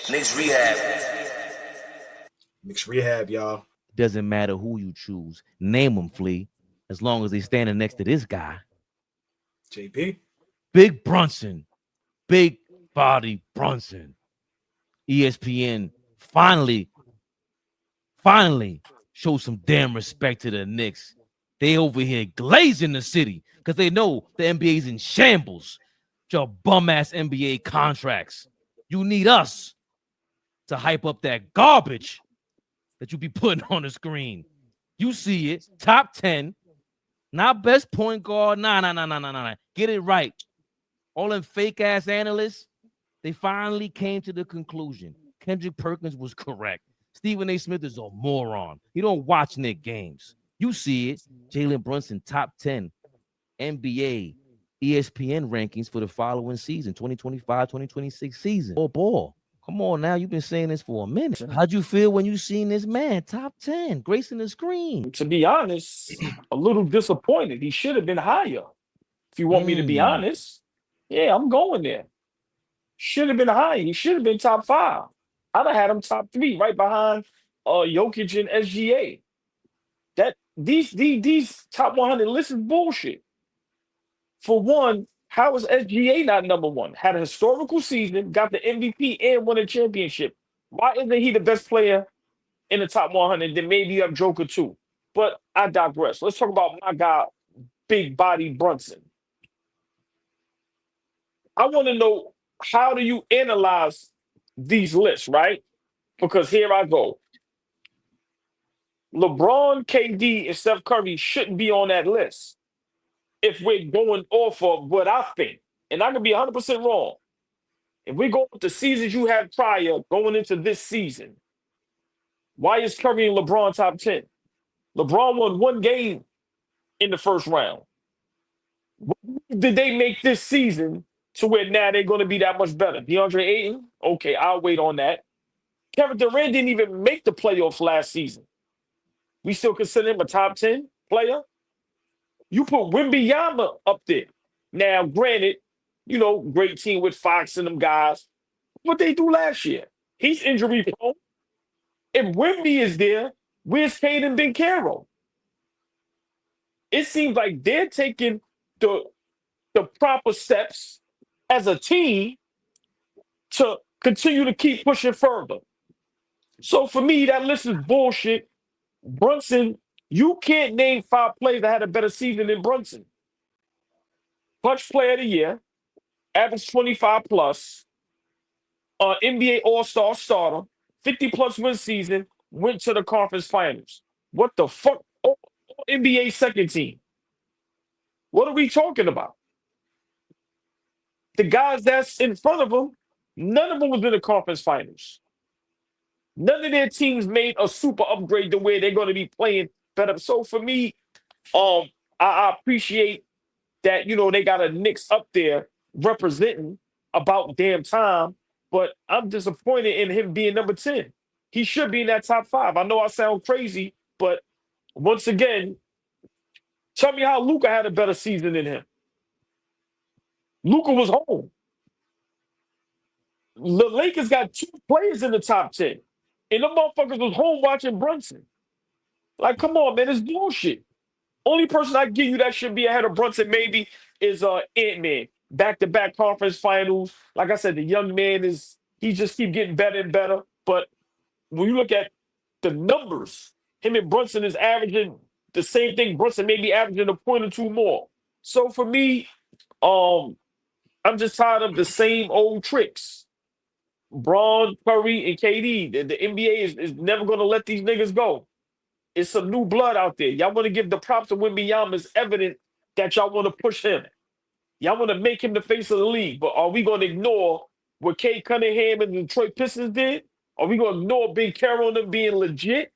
Knicks Rehab. Knicks Rehab, y'all. Doesn't matter who you choose. Name them, Flea. As long as they standing next to this guy. JP. Big Brunson. Big body Brunson. ESPN finally show some damn respect to the Knicks. They over here glazing the city because they know the NBA's in shambles. Your bum-ass NBA contracts. You need us to hype up that garbage that you be putting on the screen. You see it. Top 10. Not best point guard. Nah. Get it right. All them fake-ass analysts, they finally came to the conclusion. Kendrick Perkins was correct. Stephen A. Smith is a moron. He don't watch Knicks games. You see it. Jalen Brunson, top 10 NBA ESPN rankings for the following season, 2025-2026 season. Oh, ball. Come on now. You've been saying this for a minute. How'd you feel when you seen this man, top 10, gracing the screen? To be honest, a little disappointed. He should have been higher. If you want me to be honest, yeah, I'm going there. Should have been higher. He should have been top 5. I'd have had him top 3, right behind Jokic and SGA. That these top 100 lists is bullshit. For one, how is SGA not number 1? Had a historical season, got the MVP, and won a championship. Why isn't he the best player in the top 100? Then maybe you have Joker too. But I digress. Let's talk about my guy, Big Body Brunson. I want to know, how do you analyze these lists, right? Because here I go. LeBron, KD, and Steph Curry shouldn't be on that list if we're going off of what I think. And I could be 100% wrong. If we go with the seasons you had prior going into this season, why is Curry and LeBron top 10? LeBron won 1 game in the first round. What did they make this season to where now they're going to be that much better? DeAndre Ayton? Okay, I'll wait on that. Kevin Durant didn't even make the playoffs last season. We still consider him a top 10 player? You put Wembanyama up there. Now, granted, great team with Fox and them guys. What they do last year? He's injury prone. If Wemby is there, where's Caden Bencaro? It seems like they're taking the proper steps as a team to continue to keep pushing further. So for me, that list is bullshit. Brunson, you can't name 5 players that had a better season than Brunson. Clutch player of the year, average 25 plus, NBA All-Star starter, 50-plus win season, went to the conference finals. What the fuck? NBA second team. What are we talking about? The guys that's in front of them, none of them was in the conference finals. None of their teams made a super upgrade to where they're going to be playing better. So for me, I appreciate that, they got a Knicks up there representing about damn time, but I'm disappointed in him being number 10. He should be in that top 5. I know I sound crazy, but once again, tell me how Luka had a better season than him. Luka was home. The Lakers got 2 players in the top 10. And the motherfuckers was home watching Brunson. Like, come on, man, it's bullshit. Only person I give you that should be ahead of Brunson maybe is Ant-Man. Back-to-back conference finals. Like I said, the young man he just keep getting better and better. But when you look at the numbers, him and Brunson is averaging the same thing. Brunson may be averaging a point or 2 more. So for me, I'm just tired of the same old tricks. Braun, Curry, and KD. The NBA is never going to let these niggas go. It's some new blood out there. Y'all want to give the props to Wembanyama. It's evident that y'all want to push him. Y'all want to make him the face of the league. But are we going to ignore what Kate Cunningham and the Detroit Pistons did? Are we going to ignore Big Carroll and them being legit?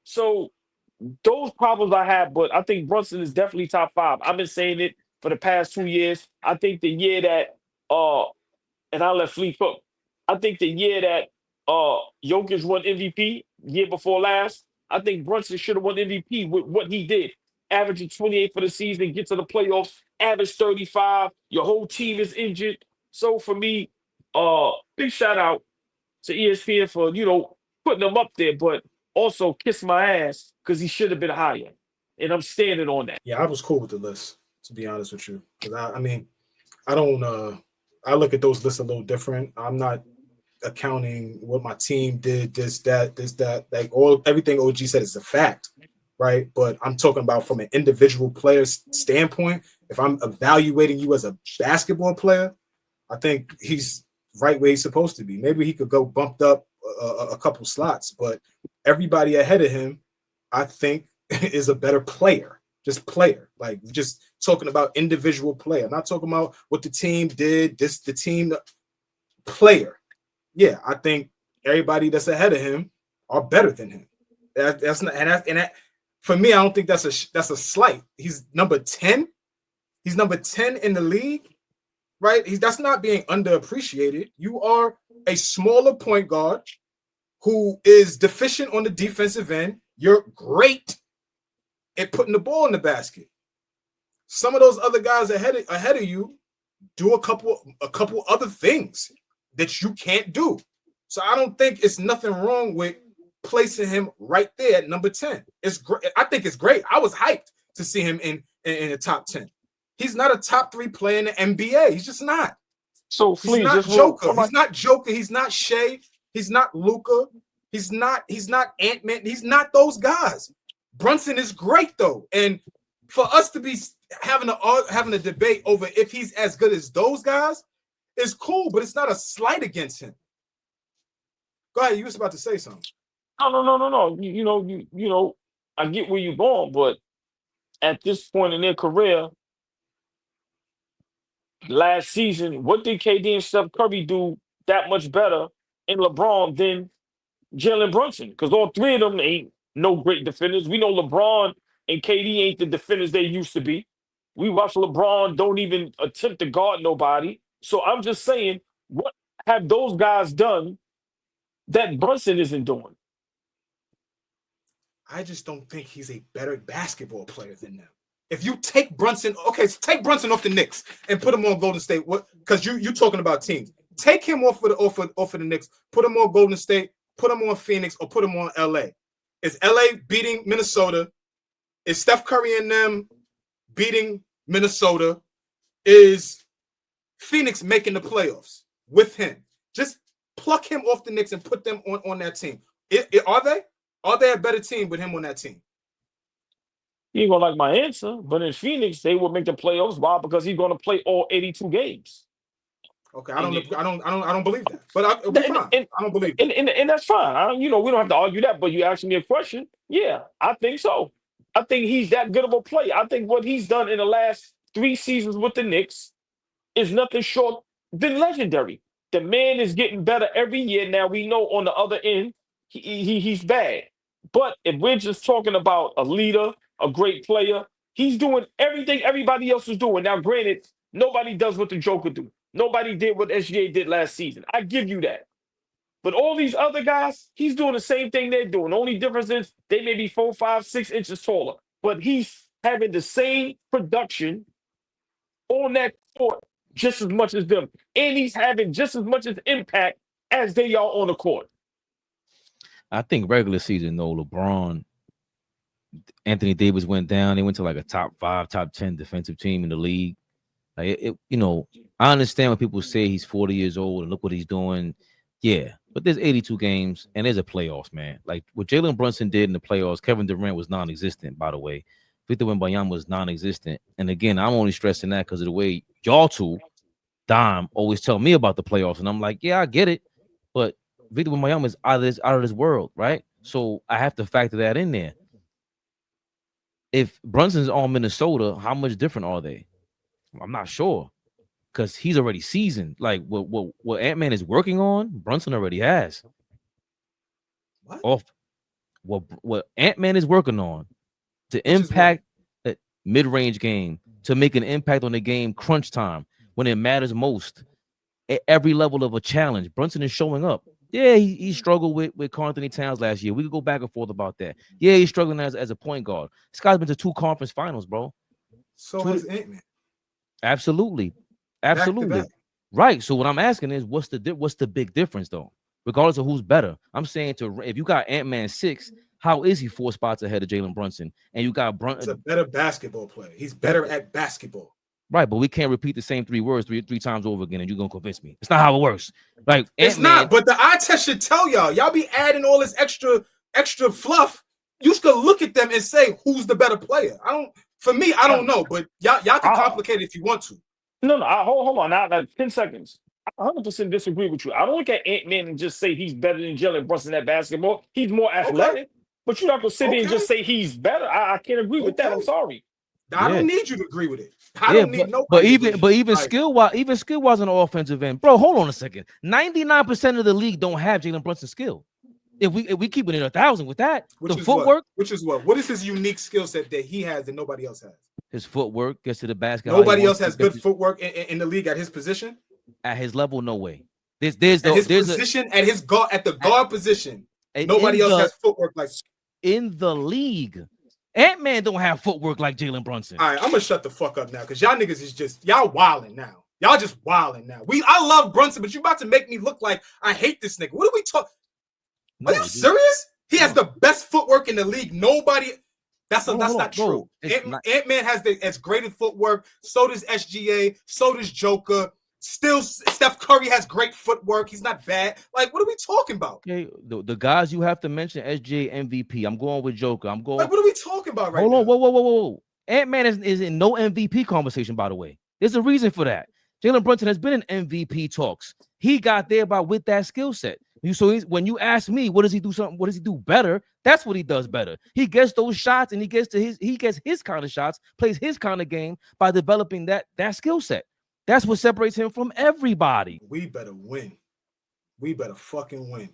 So those problems I have, but I think Brunson is definitely top 5. I've been saying it for the past 2 years. I think the year that and I'll let Fleet cook. I think the year that Jokic won MVP, year before last, I think Brunson should have won MVP with what he did. Averaging 28 for the season, get to the playoffs, average 35. Your whole team is injured. So for me, big shout out to ESPN for putting him up there, but also kiss my ass because he should have been higher, and I'm standing on that. Yeah, I was cool with the list, to be honest with you. Because I mean, I don't. I look at those lists a little different. I'm not accounting what my team did, this, that. Like everything OG said is a fact, right? But I'm talking about from an individual player's standpoint. If I'm evaluating you as a basketball player, I think he's right where he's supposed to be. Maybe he could go bumped up a couple slots, but everybody ahead of him, I think, is a better player. Just player, like just talking about individual player. I'm not talking about what the team did. The team player. Yeah, I think everybody that's ahead of him are better than him. That's not, and that for me, I don't think that's a slight. He's number 10. He's number 10 in the league, right? That's not being underappreciated. You are a smaller point guard who is deficient on the defensive end. You're great at putting the ball in the basket. Some of those other guys ahead of you do a couple other things that you can't do. So I don't think it's nothing wrong with placing him right there at number 10. It's great. I think it's great. I was hyped to see him in the top 10. He's not a top 3 player in the NBA. He's just not. So he's not Joker. He's not Joker. He's not Shea. He's not Luka. He's not Ant-Man. He's not those guys. Brunson is great though, and for us to be having a debate over if he's as good as those guys is cool, but it's not a slight against him. Go ahead. You was about to say something. No. You know, I get where you're going, but at this point in their career, last season, what did KD and Steph Curry do that much better in LeBron than Jalen Brunson? Because all three of them ain't no great defenders. We know LeBron and KD ain't the defenders they used to be. We watch LeBron don't even attempt to guard nobody. So I'm just saying, what have those guys done that Brunson isn't doing? I just don't think he's a better basketball player than them. If you take Brunson, okay, so take Brunson off the Knicks and put him on Golden State. What? Because you talking about teams. Take him off of the Knicks, put him on Golden State, put him on Phoenix, or put him on LA. Is LA beating Minnesota? Is Steph Curry and them beating Minnesota? Is Phoenix making the playoffs with him? Just pluck him off the Knicks and put them on that team. Are they? Are they a better team with him on that team? You ain't gonna like my answer, but in Phoenix they will make the playoffs. Why? Because he's gonna play all 82 games. Okay, I don't believe that, but it'll be fine. I don't believe that. And that's fine. We don't have to argue that. But you asking me a question? Yeah, I think so. I think he's that good of a player. I think what he's done in the last 3 seasons with the Knicks is nothing short than legendary. The man is getting better every year. Now we know on the other end he's bad. But if we're just talking about a leader, a great player, he's doing everything everybody else is doing. Now, granted, nobody does what the Joker do. Nobody did what SGA did last season. I give you that. But all these other guys, he's doing the same thing they're doing. The only difference is they may be 4, 5, 6 inches taller. But he's having the same production on that court just as much as them. And he's having just as much as impact as they are on the court. I think regular season, though, LeBron, Anthony Davis went down. They went to like a top 5, top 10 defensive team in the league. Like I understand when people say he's 40 years old and look what he's doing. Yeah, but there's 82 games and there's a playoffs, man. Like what Jalen Brunson did in the playoffs, Kevin Durant was non-existent, by the way. Victor Wembanyama was non-existent. And again, I'm only stressing that because of the way y'all two, Dime, always tell me about the playoffs. And I'm like, yeah, I get it. But Victor Wembanyama is out of this world, right? So I have to factor that in there. If Brunson's on Minnesota, how much different are they? I'm not sure because he's already seasoned. Like what Ant-Man is working on, Brunson already has. What Ant-Man is working on to impact that mid-range game, to make an impact on the game crunch time when it matters most at every level of a challenge. Brunson is showing up. Yeah, he struggled with Karl Anthony Towns last year. We could go back and forth about that. Yeah, he's struggling as a point guard. This guy's been to 2 conference finals, bro. So has Ant-Man. Absolutely. Right. So what I'm asking is, what's the big difference though? regardless of who's better. I'm saying if you got Ant-Man 6, how is he 4 spots ahead of Jalen Brunson? And you got He's a better basketball player. He's better at basketball. Right, but we can't repeat the same 3 words three times over again, and you're gonna convince me. It's not how it works. Like it's not, but the eye test should tell y'all. Y'all be adding all this extra fluff. You should look at them and say who's the better player. For me, I don't know, but y'all can complicate it if you want to. No, hold on. Now, 10 seconds. I 100% disagree with you. I don't look at Ant-Man and just say he's better than Jalen Brunson at basketball. He's more athletic, but you're not gonna sit there and just say he's better. I can't agree with that. I'm sorry. I don't need you to agree with it. I don't need nobody. But even skill wise on the offensive end, bro. Hold on a second. 99% of the league don't have Jalen Brunson skill. If we keep it at 1,000 with that, the footwork. What is his unique skill set that he has that nobody else has? His footwork gets to the basket. Nobody else has good footwork in the league at his position. At his level, no way. At his guard position. Nobody else has footwork like in the league. Ant-Man don't have footwork like Jalen Brunson. All right, I'm gonna shut the fuck up now because y'all niggas is just y'all wilding now. Y'all just wilding now. I love Brunson, but you about to make me look like I hate this nigga. What are we talking? Are you serious? He has the best footwork in the league. Nobody. That's not true. Ant-Man has as great a footwork. So does SGA. So does Joker. Still, Steph Curry has great footwork. He's not bad. Like, what are we talking about? Okay, the guys you have to mention, SGA MVP. I'm going with Joker. I'm going. Like, what are we talking about right now? Hold on, whoa. Ant-Man is in no MVP conversation, by the way. There's a reason for that. Jalen Brunson has been in MVP talks. He got there with that skill set. When you ask me, what does he do better? That's what he does better. He gets those shots and he gets his kind of shots, plays his kind of game by developing that skill set. That's what separates him from everybody. We better win. We better fucking win.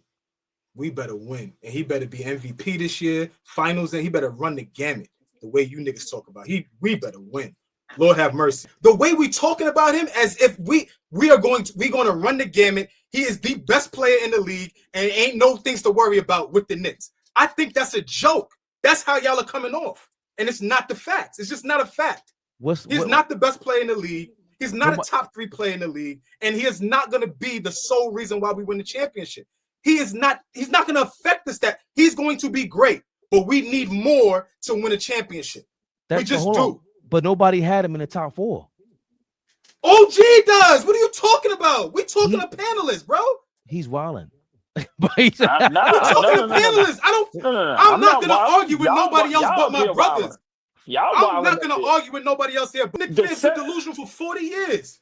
We better win. And he better be MVP this year, finals, and he better run the gamut the way you niggas talk about. We better win. Lord have mercy. The way we talking about him as if we're going to run the gamut. He is the best player in the league and ain't no things to worry about with the Knicks. I think that's a joke. That's how y'all are coming off. And it's not the facts. It's just not a fact. He's not the best player in the league. He's not a top 3 player in the league, and he is not going to be the sole reason why we win the championship. He's not going to affect us. That he's going to be great, but we need more to win a championship. We just do. But nobody had him in the top 4. OG does. What are you talking about? We're talking to panelists, bro. He's wilding. We're talking to panelists. I'm not going to argue with nobody else but my brothers. I'm not going to argue with nobody else here. Nick fans been delusional for 40 years.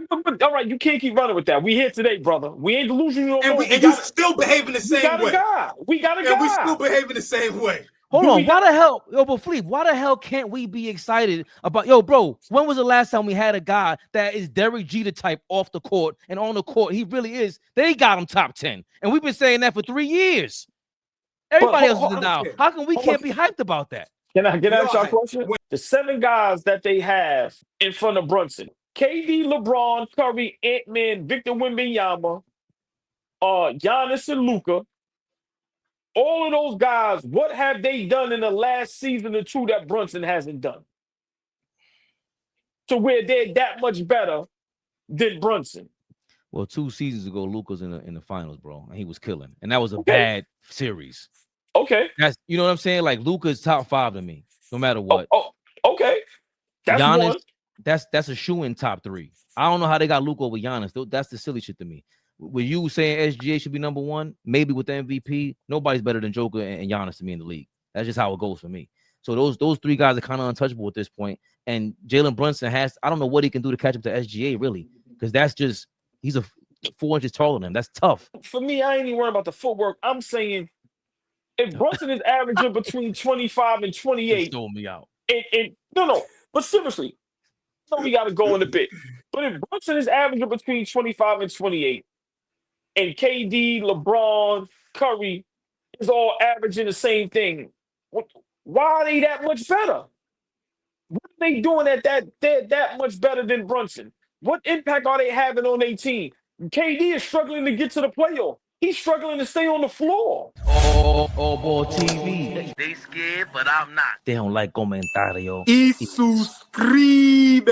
All right, you can't keep running with that. We here today, brother. We ain't delusional no more. And you still behaving the same way. We got a guy. And we still behaving the same way. Hold on. Why the hell, Fleep, why the hell can't we be excited about, bro, when was the last time we had a guy that is Derek Jeter type off the court and on the court? He really is. They got him top 10. And we've been saying that for 3 years. Everybody else is now. How come we can't be hyped about that? Can I ask y'all a question? The 7 guys that they have in front of Brunson, KD, LeBron, Curry, Ant-Man, Victor Wembanyama, Giannis and Luka, all of those guys, what have they done in the last season or 2 that Brunson hasn't done? To where they're that much better than Brunson. Well, 2 seasons ago, Luka's in the finals, bro, and he was killing. And that was a bad series. Okay. That's what I'm saying. Like Luka's top 5 to me, no matter what. Okay. That's Giannis, one. That's a shoe in top 3. I don't know how they got Luka over Giannis. That's the silly shit to me. With you saying SGA should be number 1, maybe with the MVP, nobody's better than Joker and Giannis to me in the league. That's just how it goes for me. So those 3 guys are kind of untouchable at this point. And Jalen Brunson I don't know what he can do to catch up to SGA really, because he's a 4 inches taller than him. That's tough. For me, I ain't even worried about the footwork. I'm saying if Brunson is averaging between 25 and 28, throw me out. No, but seriously, we got to go in a bit. But if Brunson is averaging between 25 and 28, and KD, LeBron, Curry is all averaging the same thing, why are they that much better? What are they doing they're that much better than Brunson? What impact are they having on their team? KD is struggling to get to the playoff. He's struggling to stay on the floor. AllBall TV. They scared, but I'm not. They don't like comentario. Y suscribe.